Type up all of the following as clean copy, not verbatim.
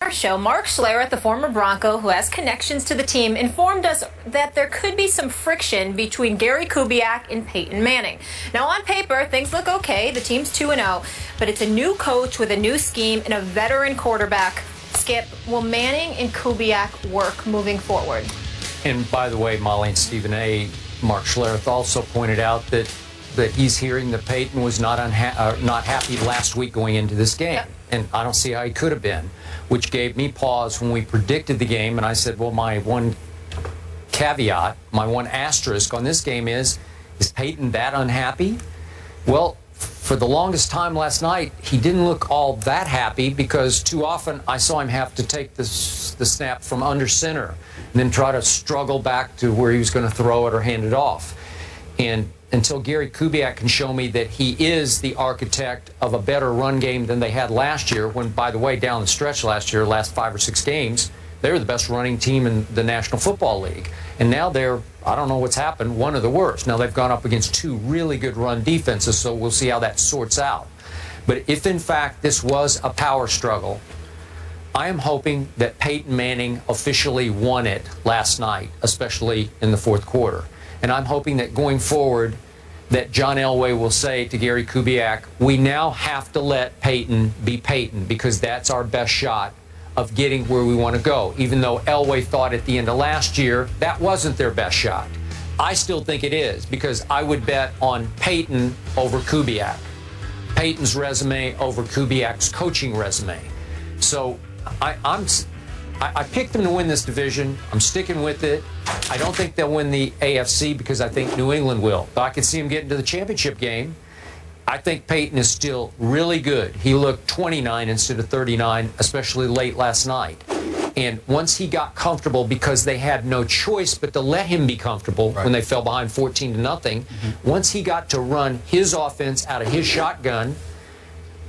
our show, Mark Schlereth, the former Bronco who has connections to the team, informed us that there could be some friction between Gary Kubiak and Peyton Manning. Now, on paper, things look okay. The team's 2-0, but it's a new coach with a new scheme and a veteran quarterback. Skip, will Manning and Kubiak work moving forward? And by the way, Molly and Stephen A., Mark Schlereth also pointed out that he's hearing that Peyton was not happy last week going into this game. Yep. And I don't see how he could have been, which gave me pause when we predicted the game. And I said, well, my one caveat, my one asterisk on this game is Peyton that unhappy? Well, for the longest time last night, he didn't look all that happy because too often I saw him have to take the snap from under center and then try to struggle back to where he was going to throw it or hand it off. And until Gary Kubiak can show me that he is the architect of a better run game than they had last year, when, by the way, down the stretch last year, last 5 or 6 games, they were the best running team in the National Football League. And now they're, I don't know what's happened, one of the worst. Now they've gone up against 2 really good run defenses, so we'll see how that sorts out. But if, in fact, this was a power struggle, I am hoping that Peyton Manning officially won it last night, especially in the 4th quarter. And I'm hoping that going forward that John Elway will say to Gary Kubiak, we now have to let Peyton be Peyton because that's our best shot of getting where we want to go. Even though Elway thought at the end of last year that wasn't their best shot. I still think it is because I would bet on Peyton over Kubiak. Peyton's resume over Kubiak's coaching resume. So I picked them to win this division. I'm sticking with it. I don't think they'll win the AFC because I think New England will. But I can see them getting to the championship game. I think Peyton is still really good. He looked 29 instead of 39, especially late last night. And once he got comfortable, because they had no choice but to let him be comfortable when they fell behind 14-0, once he got to run his offense out of his shotgun,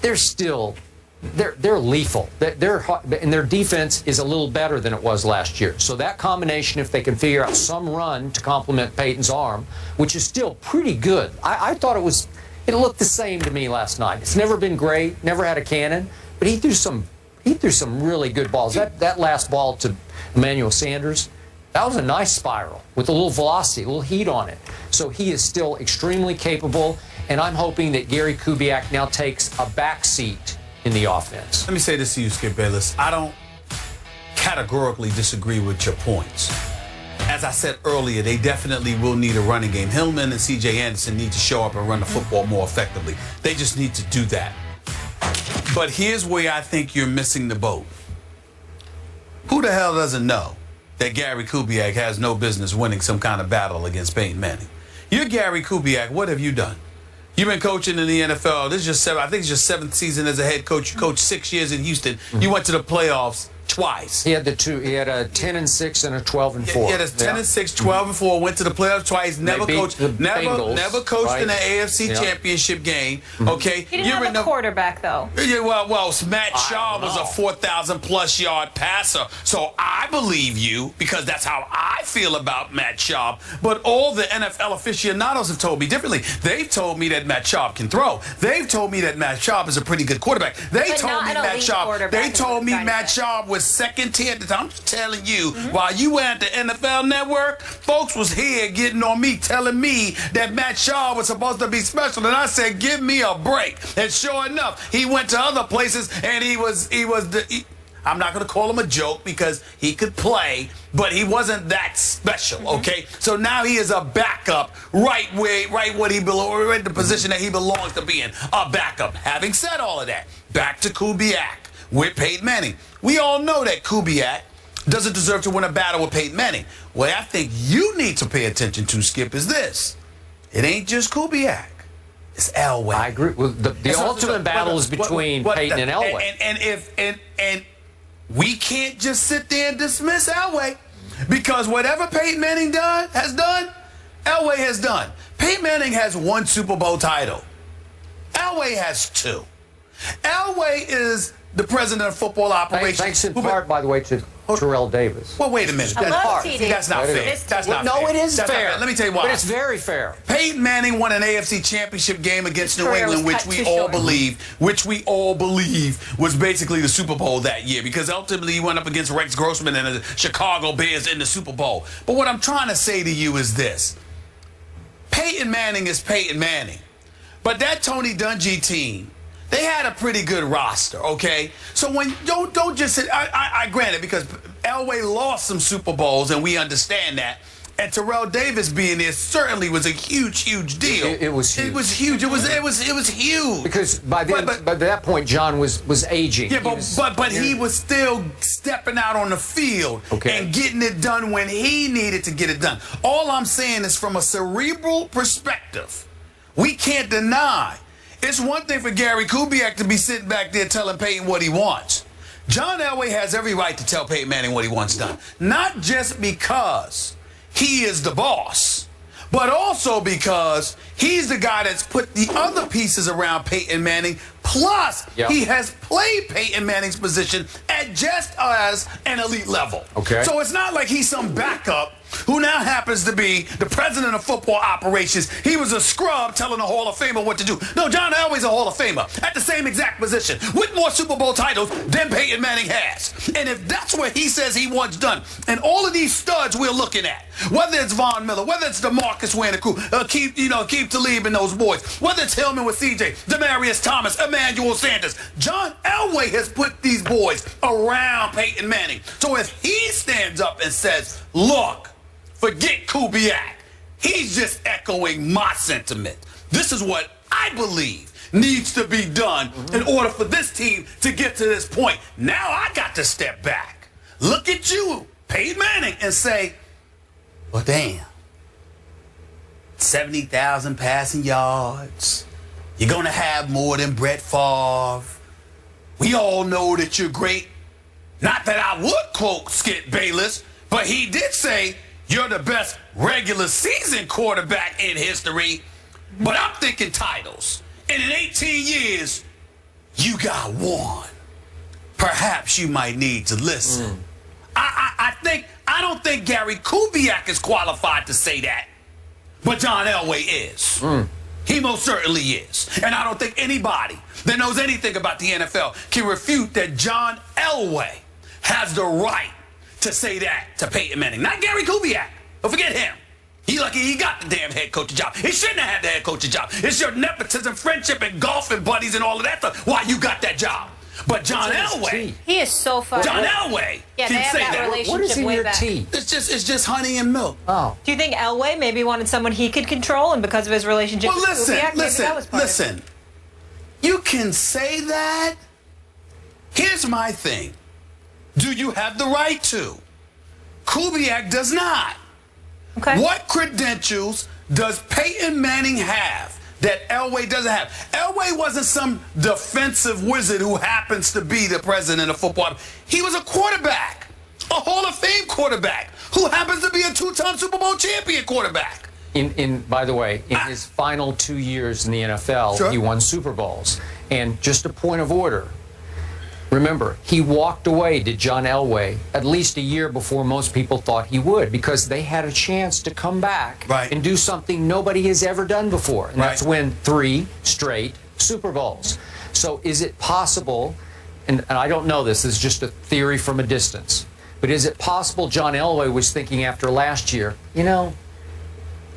they're still... They're lethal. And their defense is a little better than it was last year. So that combination, if they can figure out some run to complement Peyton's arm, which is still pretty good. I thought it looked the same to me last night. It's never been great, never had a cannon, but he threw some really good balls. That last ball to Emmanuel Sanders, that was a nice spiral with a little velocity, a little heat on it. So he is still extremely capable, and I'm hoping that Gary Kubiak now takes a back seat in the offense. Let me say this to you, Skip Bayless. I don't categorically disagree with your points. As I said earlier, they definitely will need a running game. Hillman and C.J. Anderson need to show up and run the football more effectively. They just need to do that. But here's where I think you're missing the boat. Who the hell doesn't know that Gary Kubiak has no business winning some kind of battle against Peyton Manning? You're Gary Kubiak. What have you done? You've been coaching in the NFL. This is I think it's your 7th season as a head coach. You coached 6 years in Houston. You went to the playoffs twice. He had a 10-6 and a 12-4. He had a 10-6, 12-4. Went to the playoffs twice. Never coached. Never coached in the AFC Championship game. Okay. He didn't have a quarterback though. Yeah. Well, Matt Schaub was a 4,000+ yard passer. So I believe you because that's how I feel about Matt Schaub. But all the NFL aficionados have told me differently. They've told me that Matt Schaub can throw. They've told me that Matt Schaub is a pretty good quarterback. They told me Matt Schaub was second tier at the time. I'm just telling you, while you were at the NFL Network, folks was here getting on me, telling me that Matt Schaub was supposed to be special, and I said, give me a break. And sure enough, he went to other places, and I'm not going to call him a joke because he could play, but he wasn't that special, okay? So now he is a backup right in the position that he belongs to be in, a backup. Having said all of that, back to Kubiak with Peyton Manning. We all know that Kubiak doesn't deserve to win a battle with Peyton Manning. What I think you need to pay attention to, Skip, is this. It ain't just Kubiak. It's Elway. I agree. Well, the ultimate battle is between Peyton and Elway. And we can't just sit there and dismiss Elway because whatever Peyton Manning has done, Elway has done. Peyton Manning has 1 Super Bowl title. Elway has 2. Elway is the president of football operations. Thanks in part, by the way, to Terrell Davis. Well, wait a minute. I love That's, TD. that's not fair. That's not No, fair. it is That's not fair. Let me tell you why. But it's very fair. Peyton Manning won an AFC championship game against New career England, was which cut we too all short. believe was basically the Super Bowl that year, because ultimately he went up against Rex Grossman and the Chicago Bears in the Super Bowl. But what I'm trying to say to you is this. Peyton Manning is Peyton Manning. But that Tony Dungy team, they had a pretty good roster, okay? So when don't just say, I grant it, because Elway lost some Super Bowls and we understand that. And Terrell Davis being there certainly was a huge deal. It was huge. It was huge. It was huge. Because by that point, John was aging. Yeah, but he was still stepping out on the field and getting it done when he needed to get it done. All I'm saying is, from a cerebral perspective, we can't deny. It's one thing for Gary Kubiak to be sitting back there telling Peyton what he wants. John Elway has every right to tell Peyton Manning what he wants done. Not just because he is the boss, but also because he's the guy that's put the other pieces around Peyton Manning. Plus, he has played Peyton Manning's position at just as an elite level. Okay. So it's not like he's some backup who now happens to be the president of football operations. He was a scrub telling a Hall of Famer what to do. No, John Elway's a Hall of Famer at the same exact position with more Super Bowl titles than Peyton Manning has. And if that's what he says he wants done, and all of these studs we're looking at, whether it's Von Miller, whether it's DeMarcus Ware, Keith Talib and those boys, whether it's Hillman with CJ, Demaryius Thomas, Emmanuel Sanders, John Elway has put these boys around Peyton Manning. So if he stands up and says, look, forget Kubiak, he's just echoing my sentiment. This is what I believe needs to be done in order for this team to get to this point. Now I got to step back, look at you, Peyton Manning, and say, well, damn, 70,000 passing yards. You're going to have more than Brett Favre. We all know that you're great. Not that I would quote Skip Bayless, but he did say you're the best regular season quarterback in history. But I'm thinking titles. And in 18 years, you got one. Perhaps you might need to listen. I don't think Gary Kubiak is qualified to say that, but John Elway is. He most certainly is. And I don't think anybody that knows anything about the NFL can refute that John Elway has the right to say that to Peyton Manning. Not Gary Kubiak. Don't forget him. He lucky he got the damn head coaching job. He shouldn't have had the head coaching job. It's your nepotism, friendship, and golf and buddies and all of that stuff why you got that job. But John Elway, he is so far. John Elway can say that. Relationship what is in way your back. tea? It's just honey and milk. Oh. Do you think Elway maybe wanted someone he could control, and because of his relationship Well, with Kubiak, maybe that was part of it? listen. You can say that. Here's my thing. Do you have the right to? Kubiak does not. Okay. What credentials does Peyton Manning have that Elway doesn't have? Elway wasn't some defensive wizard who happens to be the president of football. He was a quarterback, a Hall of Fame quarterback, who happens to be a two-time Super Bowl champion quarterback. By the way, in his final 2 years in the NFL, he won Super Bowls. And just a point of order, remember, he walked away, did John Elway, at least a year before most people thought he would, because they had a chance to come back and do something nobody has ever done before. And that's win 3 straight Super Bowls. So is it possible, and I don't know this is just a theory from a distance, but is it possible John Elway was thinking after last year, you know,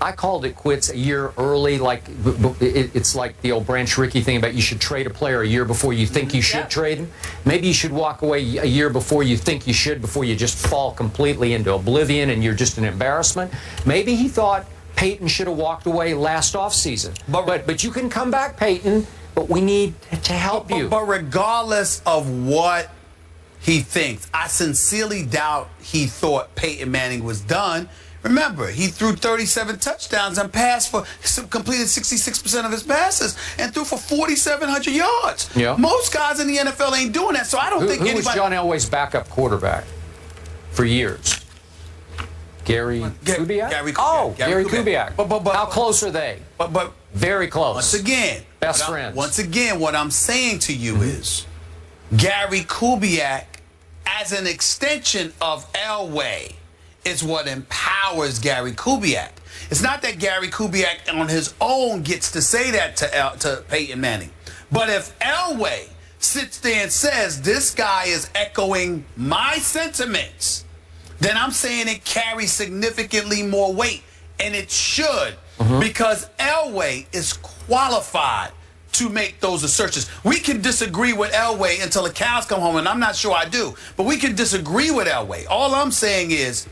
I called it quits a year early, like it's like the old Branch Rickey thing about you should trade a player a year before you think you should trade him. Maybe you should walk away a year before you think you should, before you just fall completely into oblivion and you're just an embarrassment. Maybe he thought Peyton should have walked away last offseason. But you can come back, Peyton, but we need to help you. But regardless of what he thinks, I sincerely doubt he thought Peyton Manning was done. Remember, he threw 37 touchdowns and completed 66% of his passes and threw for 4,700 yards. Yeah. Most guys in the NFL ain't doing that, so I don't think anybody... Who was John Elway's backup quarterback for years? Gary Kubiak? Gary Kubiak. But how close are they? Very close. Once again, best friends. Once again, what I'm saying to you is, Gary Kubiak, as an extension of Elway, is what empowers Gary Kubiak. It's not that Gary Kubiak on his own gets to say that to Peyton Manning. But if Elway sits there and says, this guy is echoing my sentiments, then I'm saying it carries significantly more weight. And it should, because Elway is qualified to make those assertions. We can disagree with Elway until the cows come home, and I'm not sure I do. But we can disagree with Elway. All I'm saying is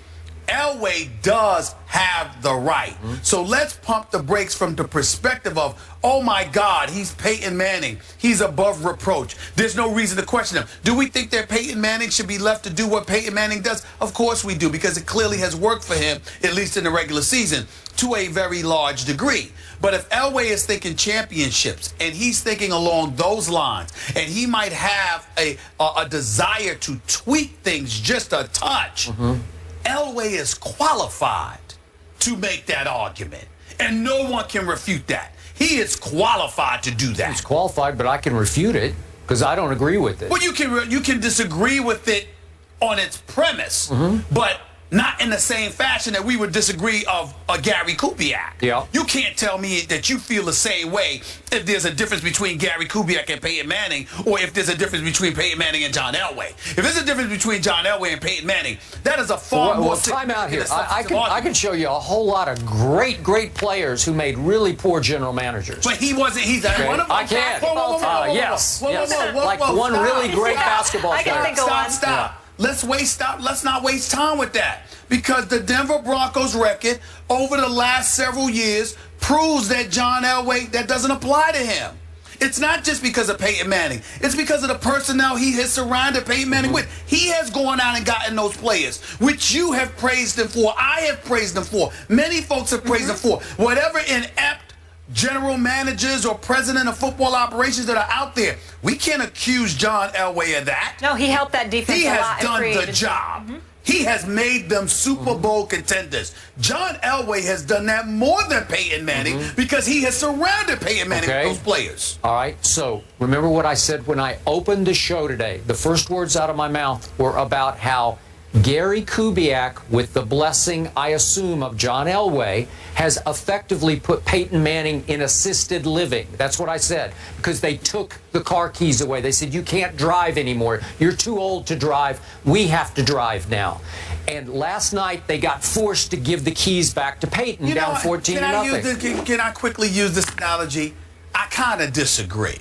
Elway does have the right. So let's pump the brakes from the perspective of, oh my God, he's Peyton Manning. He's above reproach. There's no reason to question him. Do we think that Peyton Manning should be left to do what Peyton Manning does? Of course we do, because it clearly has worked for him, at least in the regular season, to a very large degree. But if Elway is thinking championships and he's thinking along those lines, and he might have a desire to tweak things just a touch, Elway is qualified to make that argument, and no one can refute that. He is qualified to do that. He's qualified, but I can refute it because I don't agree with it. Well, you can disagree with it on its premise, but not in the same fashion that we would disagree of a Gary Kubiak. Yeah. You can't tell me that you feel the same way if there's a difference between Gary Kubiak and Peyton Manning, or if there's a difference between Peyton Manning and John Elway. If there's a difference between John Elway and Peyton Manning, that is a far more... time out here. I can show you a whole lot of great players who made really poor general managers. But he wasn't... He's one of them. I can. Yes. Like one really great basketball player. I can think of one. Stop. Let's not waste time with that, because the Denver Broncos record over the last several years proves that John Elway, that doesn't apply to him. It's not just because of Peyton Manning. It's because of the personnel he has surrounded Peyton Manning with. He has gone out and gotten those players, which you have praised him for. I have praised him for. Many folks have praised him for. Whatever inept general managers or president of football operations that are out there, we can't accuse John Elway of that. No, he helped that defense a lot. He has done the job. He has made them Super Bowl contenders. John Elway has done that more than Peyton Manning, because he has surrounded Peyton Manning with those players. All right, so remember what I said when I opened the show today. The first words out of my mouth were about how Gary Kubiak, with the blessing, I assume, of John Elway, has effectively put Peyton Manning in assisted living. That's what I said, because they took the car keys away. They said, you can't drive anymore. You're too old to drive. We have to drive now. And last night, they got forced to give the keys back to Peyton, down 14-0. Can I quickly use this analogy? I kind of disagree.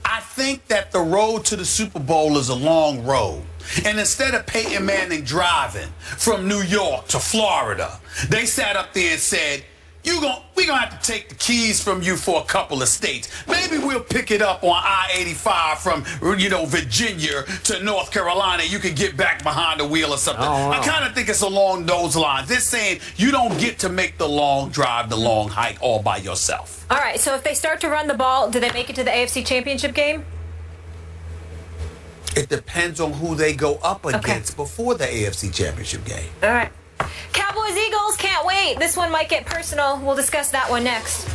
I think that the road to the Super Bowl is a long road. And instead of Peyton Manning driving from New York to Florida, they sat up there and said, we're gonna have to take the keys from you for a couple of states. Maybe we'll pick it up on I-85 from, Virginia to North Carolina. You can get back behind the wheel or something. I kind of think it's along those lines. They're saying you don't get to make the long drive, the long hike all by yourself. All right, so if they start to run the ball, do they make it to the AFC Championship game? It depends on who they go up against before the AFC Championship game. All right. Cowboys-Eagles, can't wait. This one might get personal. We'll discuss that one next.